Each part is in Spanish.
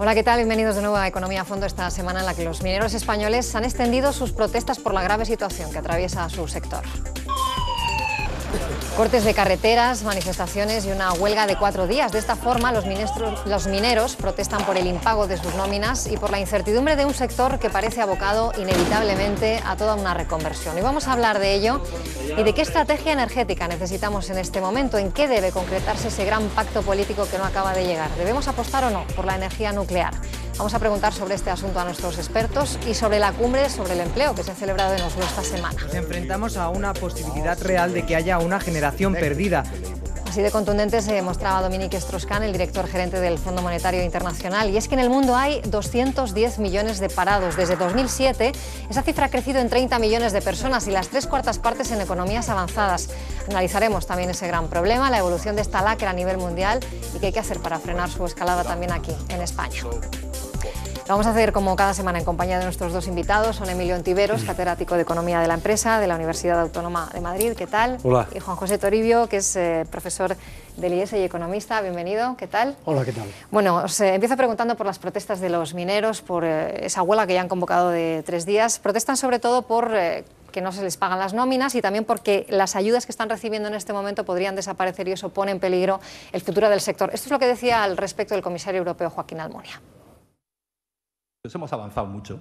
Hola, ¿qué tal? Bienvenidos de nuevo a Economía a Fondo, esta semana en la que los mineros españoles han extendido sus protestas por la grave situación que atraviesa su sector. Cortes de carreteras, manifestaciones y una huelga de 4 días. De esta forma, los mineros protestan por el impago de sus nóminas y por la incertidumbre de un sector que parece abocado inevitablemente a toda una reconversión. Y vamos a hablar de ello y de qué estrategia energética necesitamos en este momento, en qué debe concretarse ese gran pacto político que no acaba de llegar. ¿Debemos apostar o no por la energía nuclear? Vamos a preguntar sobre este asunto a nuestros expertos y sobre la cumbre sobre el empleo que se ha celebrado en Oslo esta semana. Nos enfrentamos a una posibilidad real de que haya una generación perdida. Así de contundente se mostraba Dominique Strauss-Kahn, el director gerente del Fondo Monetario Internacional. Y es que en el mundo hay 210 millones de parados. Desde 2007, esa cifra ha crecido en 30 millones de personas y las 3/4 partes en economías avanzadas. Analizaremos también ese gran problema, la evolución de esta lacra a nivel mundial y qué hay que hacer para frenar su escalada también aquí, en España. Lo vamos a hacer como cada semana en compañía de nuestros dos invitados. Son Emilio Ontiveros, catedrático de Economía de la Empresa de la Universidad Autónoma de Madrid. ¿Qué tal? Hola. Y Juan José Toribio, que es profesor del IES y economista. Bienvenido. ¿Qué tal? Hola, ¿qué tal? Bueno, os empiezo preguntando por las protestas de los mineros, por esa huelga que ya han convocado de 3 días. Protestan sobre todo por que no se les pagan las nóminas y también porque las ayudas que están recibiendo en este momento podrían desaparecer y eso pone en peligro el futuro del sector. Esto es lo que decía al respecto el comisario europeo Joaquín Almunia. Hemos avanzado mucho,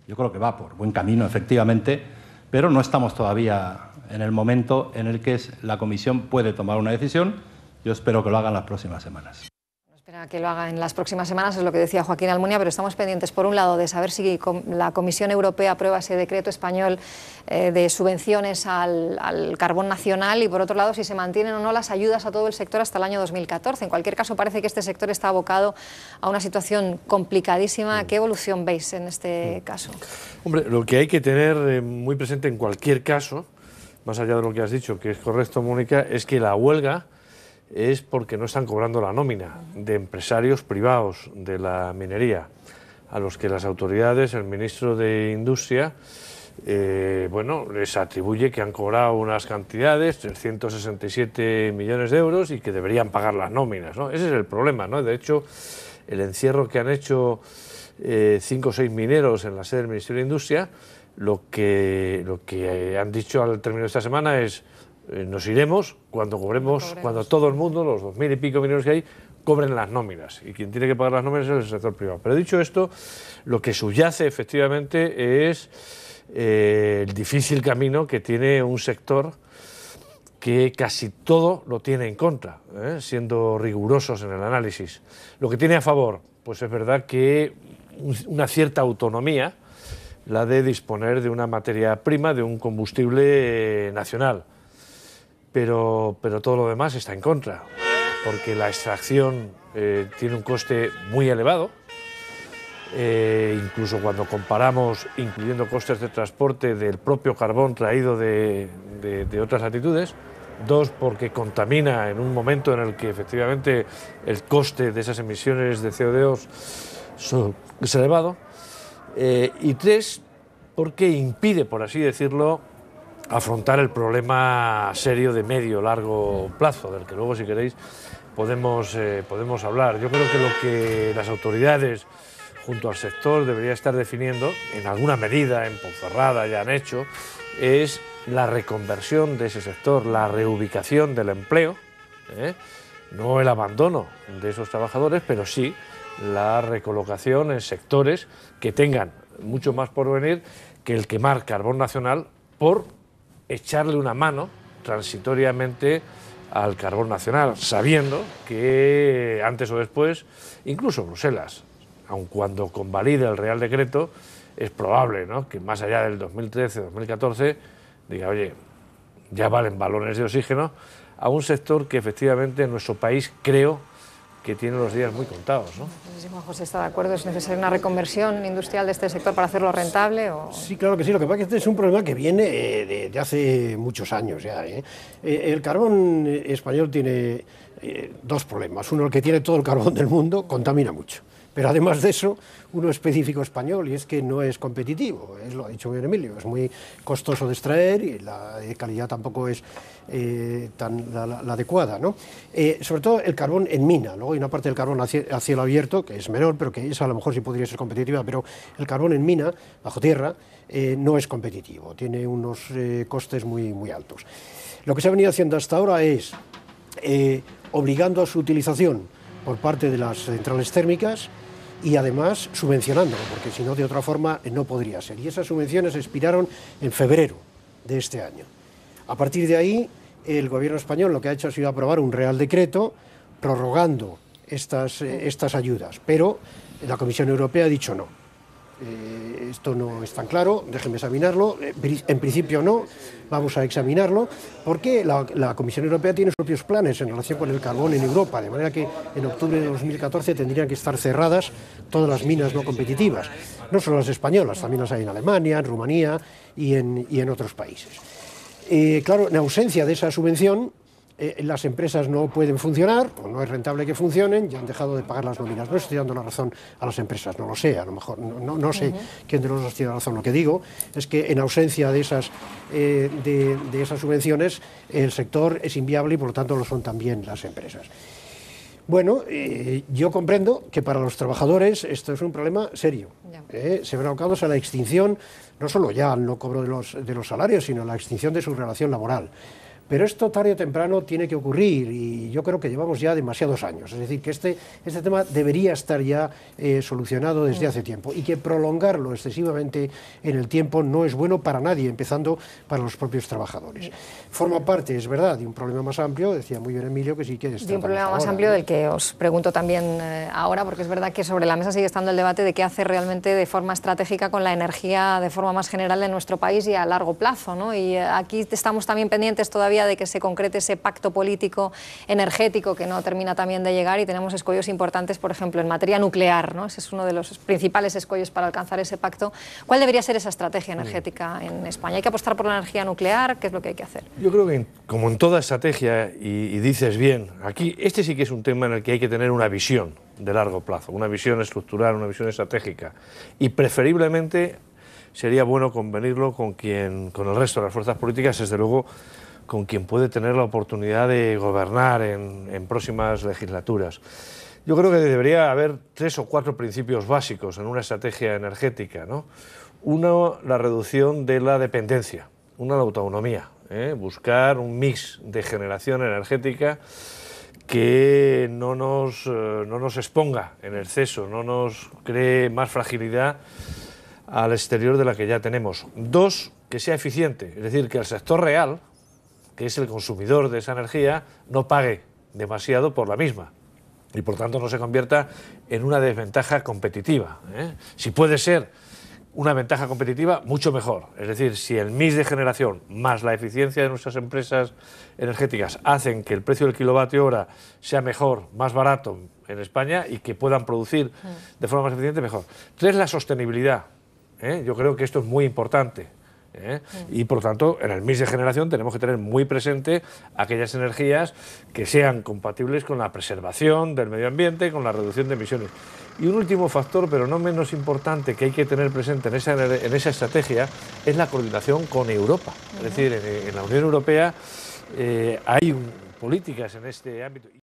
yo creo que va por buen camino, efectivamente, pero no estamos todavía en el momento en el que la Comisión puede tomar una decisión. Yo espero que lo haga en las próximas semanas. Espera que lo haga en las próximas semanas, es lo que decía Joaquín Almunia, pero estamos pendientes, por un lado, de saber si la Comisión Europea aprueba ese decreto español de subvenciones al carbón nacional y, por otro lado, si se mantienen o no las ayudas a todo el sector hasta el año 2014. En cualquier caso, parece que este sector está abocado a una situación complicadísima. ¿Qué evolución veis en este caso? Hombre, lo que hay que tener muy presente en cualquier caso, más allá de lo que has dicho, que es correcto, Mónica, es que la huelga es porque no están cobrando la nómina de empresarios privados de la minería, a los que las autoridades, el ministro de Industria, les atribuye que han cobrado unas cantidades, 367 millones de euros, y que deberían pagar las nóminas, ¿no? Ese es el problema, ¿no? De hecho, el encierro que han hecho 5 o 6 mineros en la sede del Ministerio de Industria, lo que han dicho al término de esta semana es: nos iremos cuando cobremos, cuando todo el mundo, los 2000 y pico mineros que hay, cobren las nóminas. Y quien tiene que pagar las nóminas es el sector privado. Pero dicho esto, lo que subyace efectivamente es el difícil camino que tiene un sector que casi todo lo tiene en contra, siendo rigurosos en el análisis. Lo que tiene a favor, pues es verdad que una cierta autonomía, la de disponer de una materia prima, de un combustible nacional. Pero todo lo demás está en contra, porque la extracción tiene un coste muy elevado, incluso cuando comparamos, incluyendo costes de transporte del propio carbón traído de otras latitudes. 2, porque contamina en un momento en el que efectivamente el coste de esas emisiones de CO2 es elevado. Y 3, porque impide, por así decirlo, afrontar el problema serio de medio-largo plazo, del que luego, si queréis, podemos hablar. Yo creo que lo que las autoridades, junto al sector, debería estar definiendo, en alguna medida, en Ponferrada ya han hecho, es la reconversión de ese sector, la reubicación del empleo, no el abandono de esos trabajadores, pero sí la recolocación en sectores que tengan mucho más por venir que el quemar carbón nacional por echarle una mano transitoriamente al carbón nacional, sabiendo que antes o después, incluso Bruselas, aun cuando convalide el Real Decreto, es probable, ¿no?, que más allá del 2013-2014 diga: oye, ya valen balones de oxígeno a un sector que efectivamente en nuestro país creo que tiene los días muy contados, ¿no? No sé si Juan José está de acuerdo. ¿Es necesaria una reconversión industrial de este sector para hacerlo rentable? Sí, claro que sí. Lo que pasa es que este es un problema que viene de hace muchos años ya. El carbón español tiene 2 problemas. Uno, el que tiene todo el carbón del mundo, contamina mucho. Pero además de eso, uno específico español, y es que no es competitivo, lo ha dicho bien Emilio, es muy costoso de extraer y la calidad tampoco es la adecuada, ¿no? Sobre todo el carbón en mina, luego hay una parte del carbón a cielo abierto, que es menor, pero que esa a lo mejor sí podría ser competitiva, pero el carbón en mina, bajo tierra, no es competitivo, tiene unos costes muy, muy altos. Lo que se ha venido haciendo hasta ahora es obligando a su utilización por parte de las centrales térmicas y además subvencionándolo, porque si no, de otra forma no podría ser. Y esas subvenciones expiraron en febrero de este año. A partir de ahí, el gobierno español lo que ha hecho ha sido aprobar un Real Decreto prorrogando estas ayudas, pero la Comisión Europea ha dicho no. Esto no es tan claro, déjenme examinarlo. En principio no, vamos a examinarlo, porque la Comisión Europea tiene sus propios planes en relación con el carbón en Europa, de manera que en octubre de 2014 tendrían que estar cerradas todas las minas no competitivas, no solo las españolas, también las hay en Alemania, en Rumanía y en otros países. Claro, en ausencia de esa subvención, las empresas no pueden funcionar, o no es rentable que funcionen, ya han dejado de pagar las nóminas. No estoy dando la razón a las empresas, no lo sé, a lo mejor, no sé quién de los dos tiene razón. Lo que digo es que en ausencia de esas subvenciones, el sector es inviable y por lo tanto lo son también las empresas. Bueno, yo comprendo que para los trabajadores esto es un problema serio. Se ven abocados a la extinción, no solo ya al no cobro de los salarios, sino a la extinción de su relación laboral. Pero esto tarde o temprano tiene que ocurrir y yo creo que llevamos ya demasiados años. Es decir, que este tema debería estar ya solucionado desde hace tiempo y que prolongarlo excesivamente en el tiempo no es bueno para nadie, empezando para los propios trabajadores. Forma parte, es verdad, de un problema más amplio, decía muy bien Emilio, que sí que está. De un problema más amplio del que os pregunto también ahora, porque es verdad que sobre la mesa sigue estando el debate de qué hacer realmente de forma estratégica con la energía de forma más general en nuestro país y a largo plazo, ¿no? Y aquí estamos también pendientes todavía de que se concrete ese pacto político energético que no termina también de llegar y tenemos escollos importantes, por ejemplo, en materia nuclear, ¿no? Ese es uno de los principales escollos para alcanzar ese pacto. ¿Cuál debería ser esa estrategia energética en España? ¿Hay que apostar por la energía nuclear? ¿Qué es lo que hay que hacer? Yo creo que, como en toda estrategia, y dices bien, aquí este sí que es un tema en el que hay que tener una visión de largo plazo, una visión estructural, una visión estratégica, y preferiblemente sería bueno convenirlo con el resto de las fuerzas políticas, desde luego con quien puede tener la oportunidad de gobernar en próximas legislaturas. Yo creo que debería haber 3 o 4 principios básicos en una estrategia energética, ¿no? Uno, la reducción de la dependencia, una, la autonomía, buscar un mix de generación energética que no nos exponga en exceso, no nos cree más fragilidad al exterior de la que ya tenemos. 2, que sea eficiente, es decir, que el sector real, que es el consumidor de esa energía, no pague demasiado por la misma y por tanto no se convierta en una desventaja competitiva. Si puede ser una ventaja competitiva, mucho mejor. Es decir, si el mix de generación más la eficiencia de nuestras empresas energéticas hacen que el precio del kilovatio hora sea mejor, más barato en España y que puedan producir de forma más eficiente, mejor. 3, la sostenibilidad. Yo creo que esto es muy importante. Y por lo tanto, en el mix de generación tenemos que tener muy presente aquellas energías que sean compatibles con la preservación del medio ambiente, con la reducción de emisiones. Y un último factor, pero no menos importante, que hay que tener presente en esa estrategia, es la coordinación con Europa. Es decir, en la Unión Europea hay políticas en este ámbito.